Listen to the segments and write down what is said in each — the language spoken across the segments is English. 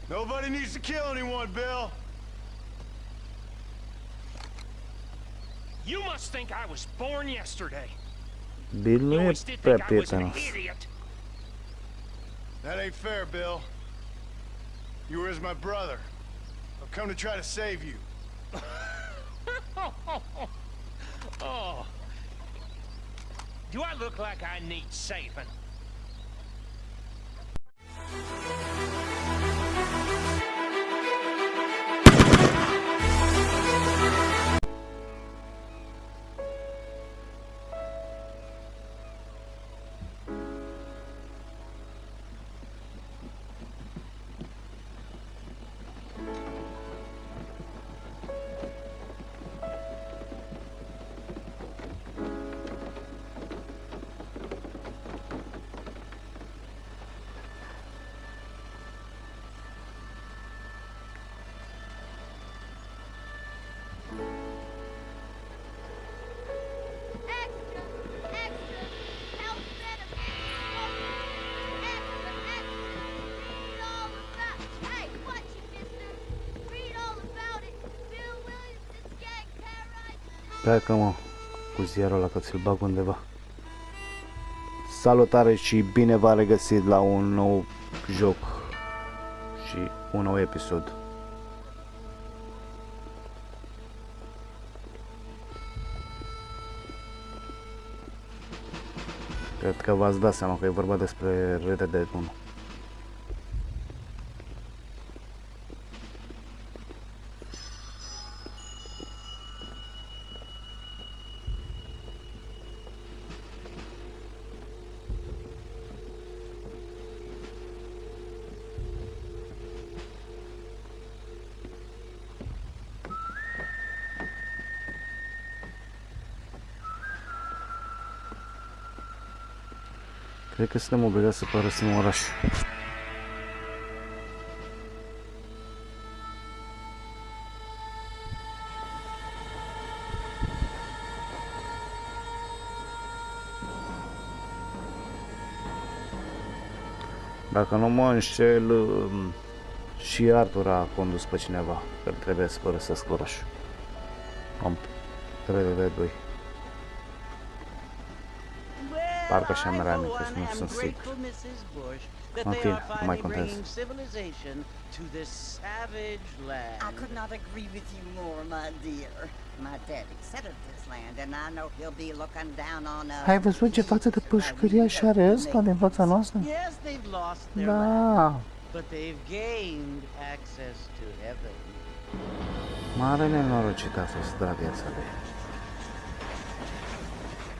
Nobody needs to kill anyone, Bill. You must think I was born yesterday. Bill nu You e always did prea think I was an prietenos. idiot. That ain't fair, Bill. You were as my brother. I've come to try to save you. Oh. Do I look like I need saving? Pleacă, mă, cu ziarul ăla, că ți-l bag undeva. Salutare și bine v-am regăsit la un nou joc și un nou episod. Cred că v-ați dat seama că e vorba despre Red Dead 1. Cred că suntem obligați să părăsim orașul. Dacă nu mă înșel, și Arthur a condus pe cineva, că trebuie să părăsească orașul. Am 3 Parcă așa mi-era amintesc, nu sunt sigur. În fine, nu mai contează. I could not agree with you more, my dear. My daddy settled this land, and I know he'll be looking down on us. Ai văzut ce față de pâșcăria și are ăsta din fața noastră? Yes, they've lost their Da. land, but they've gained access to heaven. Mare nenorocit a fost, da, viața lui.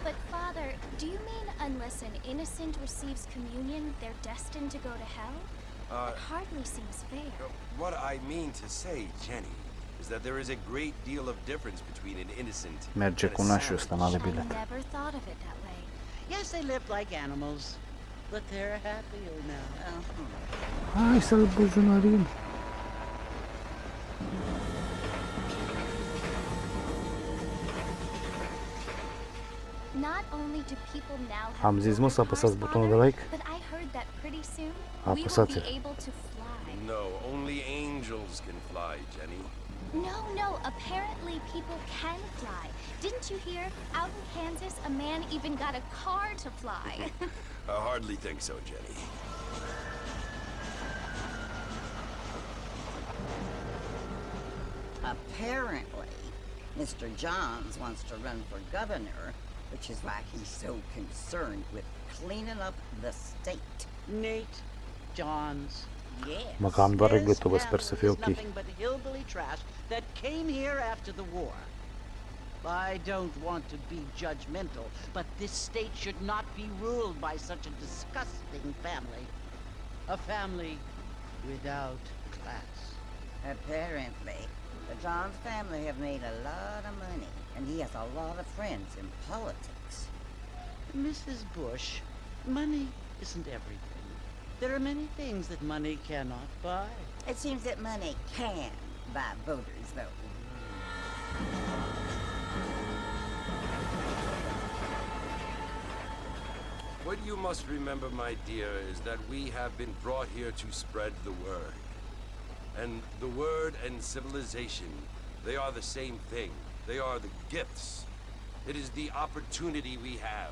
But Father, do you mean unless an innocent receives communion, they're destined to go to hell? It hardly seems fair. What I mean to say, Jenny, is that there is a great deal of difference between an innocent Merge and cu a nașul ăsta, n-are I bilet. never thought of it that way. Yes, they lived like animals, but they're happier now. Hai să-l buzunărim. Not only do people now have Am zis, mă, să apăsați cars, butonul de Father, like? but I heard that pretty soon we will be Apăsați-l. able to fly. No, only angels can fly, Jenny. No, apparently people can fly. Didn't you hear? Out in Kansas, a man even got a car to fly. I hardly think so, Jenny. Apparently, Mr. Johns wants to run for governor, which is why he's so concerned with cleaning up the state. Nate, Johns, yes. Mă cam doare This gâtul, vă sper să family fie is ok. nothing but hillbilly trash that came here after the war. I don't want to be judgmental, but this state should not be ruled by such a disgusting family. A family without class. Apparently, the Johns family have made a lot of money, and he has a lot of friends in politics. Mrs. Bush, money isn't everything. There are many things that money cannot buy. It seems that money can buy voters, though. What you must remember, my dear, is that we have been brought here to spread the word. And the word and civilization, they are the same thing. They are the gifts. It is the opportunity we have,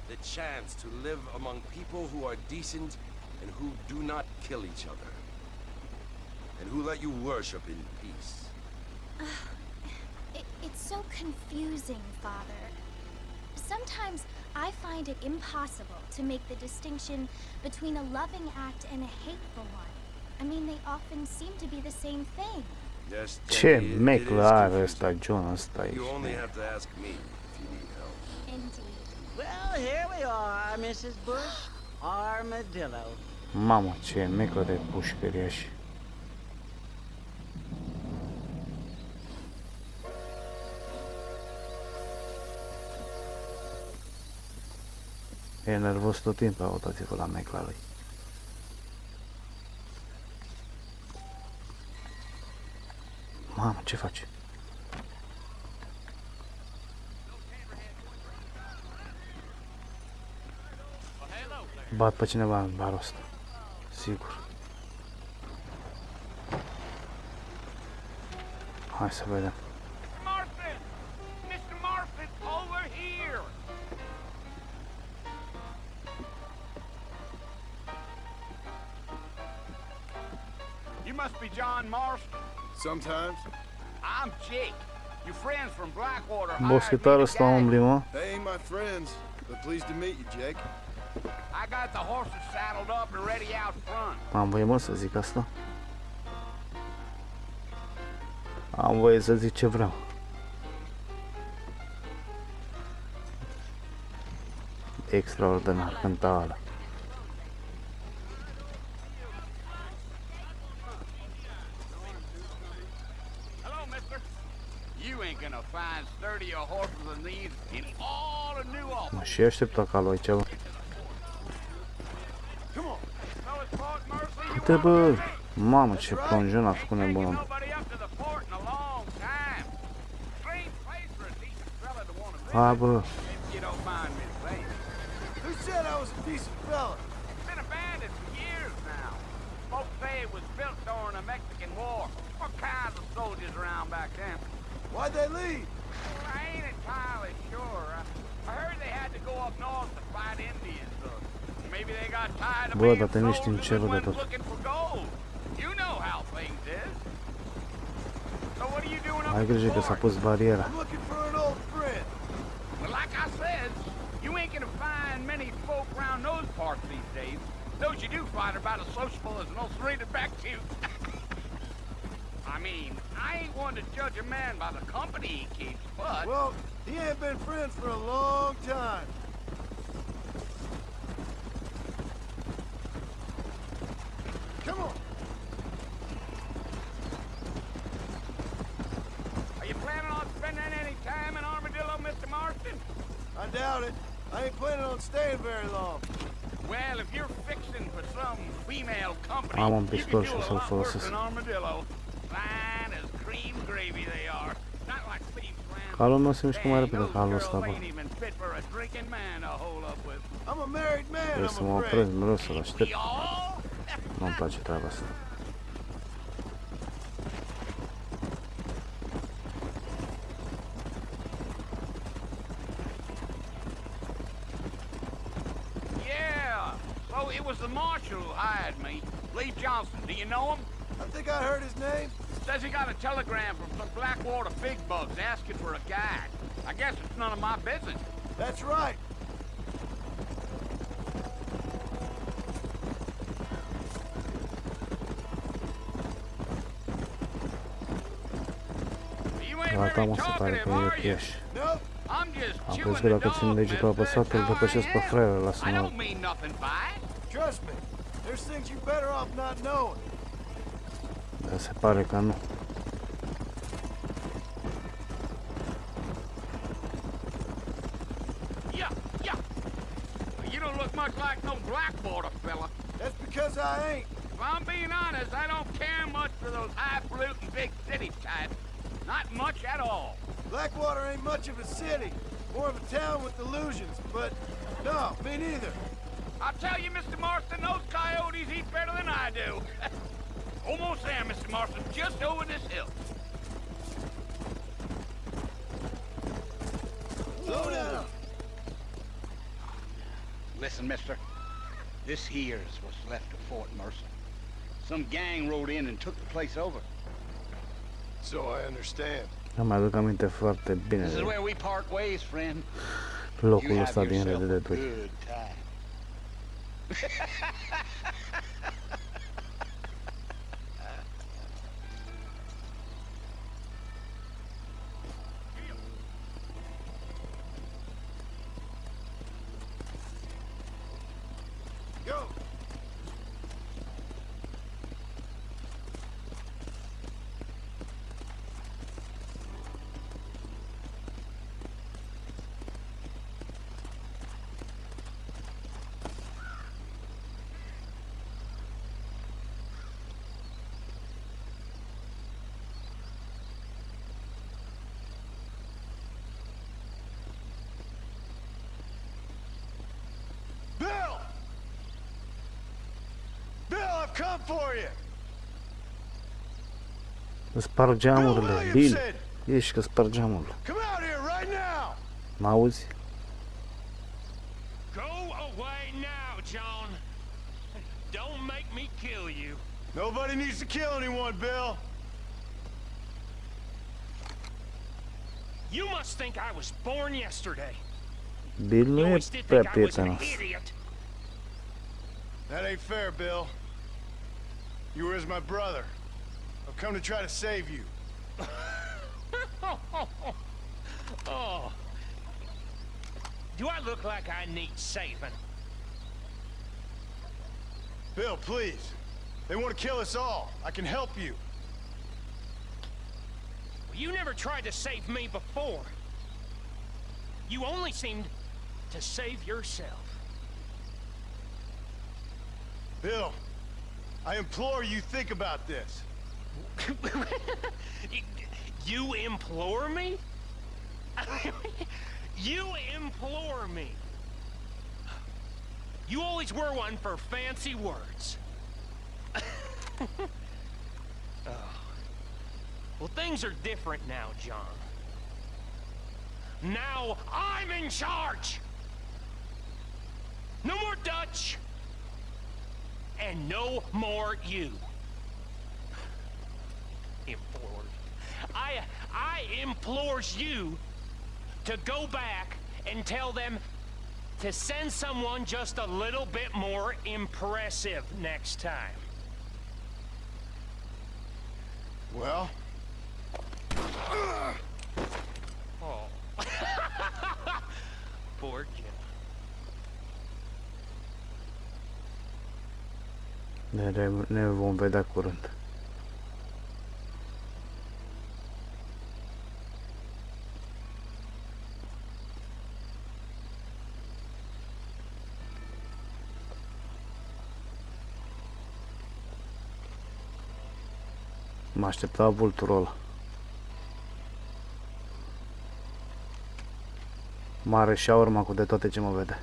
the chance to live among people who are decent and who do not kill each other, and who let you worship in peace. It's so confusing, Father. Sometimes I find it impossible to make the distinction between a loving act and a hateful one. I mean, they often seem to be the same thing. Yes, Ce Jenny, it is meclă are confusing. ăsta John ăsta aici. You only have to ask me if you need help. Indeed. Well, here we are, Mrs. Bush. Armadillo. Mamă, ce meclă de pușcăriaș. E nervos tot timpul, uitați-vă la mecla lui. Mamă, ce face? Bat pe cineva în barul ăsta. Sigur. Hai să vedem. Martha! Mr. Martha, over here! You must be John Marston. Sometimes. I'm Jake. Your friends from Blackwater. Boschetarul ăsta umbli, mă. They ain't my friends, but pleased to meet you, Jake. I got the horses saddled up and ready out front. Am voie, mă, să zic asta? Am voie să zic ce vreau. Extraordinar, cânta. Hello, mister. You ain't gonna find sturdier horses than these in all of New Orleans. Mă și aștepta ca lui ceva. Uite, bă! Mamă, ce plonjă a făcut nebunul. Hai, bă! Who said I was a decent fella? It's been abandoned for years now. Folks say it was built during the Mexican War. What kinds of soldiers around back then? Why'd they leave? Well, I ain't entirely sure. I heard they had to go up north to fight Indians. Maybe they got tired of Bă, being dar te niște soldiers ce and văd de went tot. looking for gold. You know how things is. So what are you doing up Ai in the grijă că s-a fort? pus bariera. I'm looking for an old friend. Well, like I said, you ain't gonna find many folk around those parts these days. Those you do find are about as sociable as an 𝓢𝓷𝓲𝓹𝓮𝓻. I mean, I ain't one to judge a man by the company he keeps, but... Well, he ain't been friends for a long time. Come on. Are you planning on spending any time in Armadillo, Mr. Marston? I doubt it. I ain't planning on staying very long. Well, if you're fixing for some female company, Am un you can pistol do și a o să-l lot worse folosesc. than Armadillo. Fine as cream gravy they are. Not like thieves' friends. Calul meu se mișcă mai Dang, repede those ca halul girls ăsta, bă. ain't even fit for a drinking man to hold up with. I'm a married man, Trebuie să I'm mă afraid. opresc mereu să-l We aștept. all? Nu-mi place treaba asta. Yeah. So it was the marshal who hired me. Lee Johnson. Do you know him? I think I heard his name. Says he got a telegram from some Blackwater big bugs asking for a guide. I guess it's none of my business. That's right. You ain't Gata, very mă, se pare că talkative, e are ok you? așa. Nope. I'm just Am chewing crezut că the dacă țin dog, degetul mister. apăsat, îl That's how depășesc I pe am. fraier, îl las I în don't alt. mean nothing by it. Trust me. There's things you better off not knowing. Dar se pare că nu. Yeah, yeah. You don't look much like no Blackwater fella. That's because I ain't. If I'm being honest, I don't care much for those highfalutin big city types. Not much at all. Blackwater ain't much of a city. More of a town with illusions, but no, me neither. I'll tell you, Mr. Marston, those coyotes eat better than I do. Almost there, Mr. Mr. Marston, just over this hill. Slow down! Listen, mister. This here's what's left of Fort Mercer. Some gang rode in and took the place over. So I understand. Îmi aduc aminte foarte bine This is de where we part ways, friend. locul You ăsta have din yourself Red a Dead 2. good time. Go! Bill! Bill, I've come for you! Îți sparg geamurile, Bill. Ieși că sparg geamul. Come out here right now! Mă auzi? Go away now, John. Don't make me kill you. Nobody needs to kill anyone, Bill. You must think I was born yesterday. Bill nu You e always did prea think I was an prietenos. idiot. That ain't fair, Bill. You were as my brother. I've come to try to save you. Oh. Do I look like I need saving? Bill, please. They want to kill us all. I can help you. You never tried to save me before. You only seemed to save yourself. Bill, I implore you think about this. You implore me? You implore me? You always were one for fancy words. Oh. Well, things are different now, John. Now I'm in charge! No more Dutch! And no more you. Implored. I implores you to go back and tell them to send someone just a little bit more impressive next time. Well? Oh. Poor kid. Ne vom vedea curând. Mă aștepta vulturul ăla. Mare shawarma cu de toate ce mă vede.